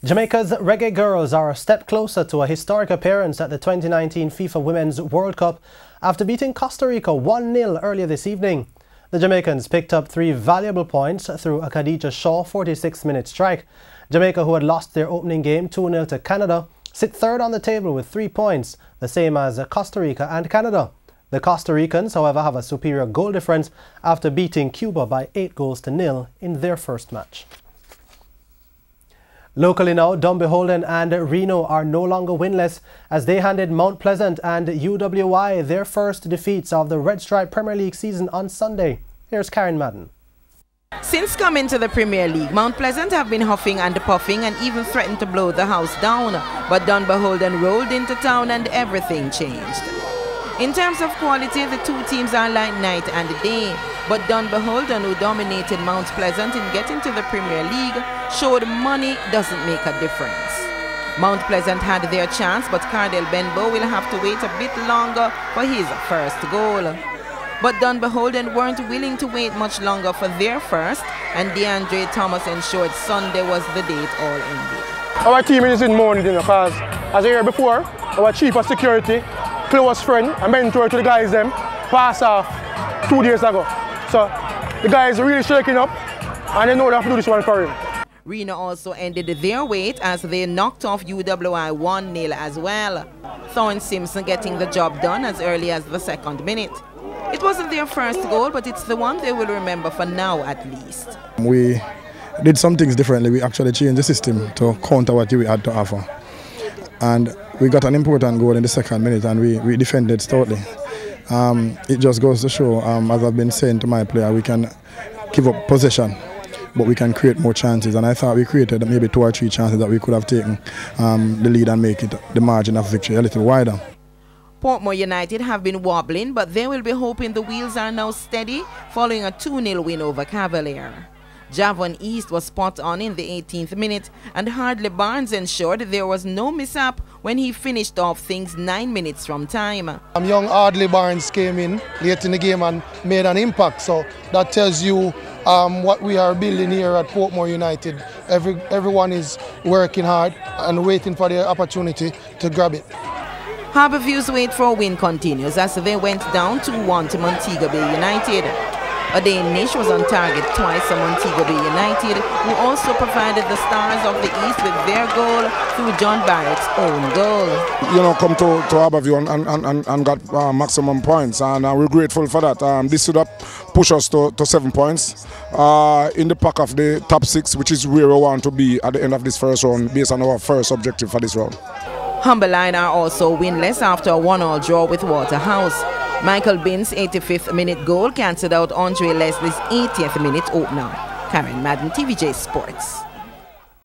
Jamaica's Reggae Girls are a step closer to a historic appearance at the 2019 FIFA Women's World Cup after beating Costa Rica 1-0 earlier this evening. The Jamaicans picked up 3 valuable points through a Khadija Shaw 46-minute strike. Jamaica, who had lost their opening game 2-0 to Canada, sit third on the table with 3 points, the same as Costa Rica and Canada. The Costa Ricans, however, have a superior goal difference after beating Cuba by 8-0 in their first match. Locally now, Dumbeholden and RENO are no longer winless as they handed Mount Pleasant and UWI their first defeats of the Red Stripe Premier League season on Sunday. Here's Karen Madden. Since coming to the Premier League, Mount Pleasant have been huffing and puffing and even threatened to blow the house down. But Dumbeholden rolled into town and everything changed. In terms of quality, the two teams are like night and day. But Dumbeholden, who dominated Mount Pleasant in getting to the Premier League, showed money doesn't make a difference. Mount Pleasant had their chance, but Cardell Benbow will have to wait a bit longer for his first goal. But Dumbeholden weren't willing to wait much longer for their first, and DeAndre Thomas ensured Sunday was the day it all ended. Our team is in mourning because, as I heard before, our chief of security, close friend and mentor to the guys them, passed off 2 days ago. So the guys are really shaking up and they know they have to do this one for him. RENO also ended their wait as they knocked off UWI 1-0 as well. Thorne Simpson getting the job done as early as the 2nd minute. It wasn't their first goal, but it's the one they will remember for now at least. We did some things differently. We actually changed the system to counter what we had to offer. And we got an important goal in the 2nd minute and we defended stoutly. It just goes to show, as I've been saying to my player, we can give up possession, but we can create more chances. And I thought we created maybe 2 or 3 chances that we could have taken the lead and make it the margin of victory a little wider. Portmore United have been wobbling, but they will be hoping the wheels are now steady following a 2-0 win over Cavalier. Javon East was spot on in the 18th minute, and Hardley Barnes ensured there was no mishap when he finished off things 9 minutes from time. Young Hardley Barnes came in late in the game and made an impact, so that tells you what we are building here at Portmore United. Everyone is working hard and waiting for the opportunity to grab it. Harborview's wait for a win continues as they went down 2-1 to Montego Bay United. Odane Nish was on target twice for Montego Bay United, who also provided the Stars of the East with their goal through John Barrett's own goal. You know, come to Harborview and got maximum points, and we're grateful for that. This should have pushed us to 7 points in the pack of the top 6, which is where we want to be at the end of this first round based on our first objective for this round. Humberline are also winless after a 1-1 draw with Waterhouse. Michael Binns' 85th minute goal cancelled out Andre Leslie's 80th minute opener. Karen Madden, TVJ Sports.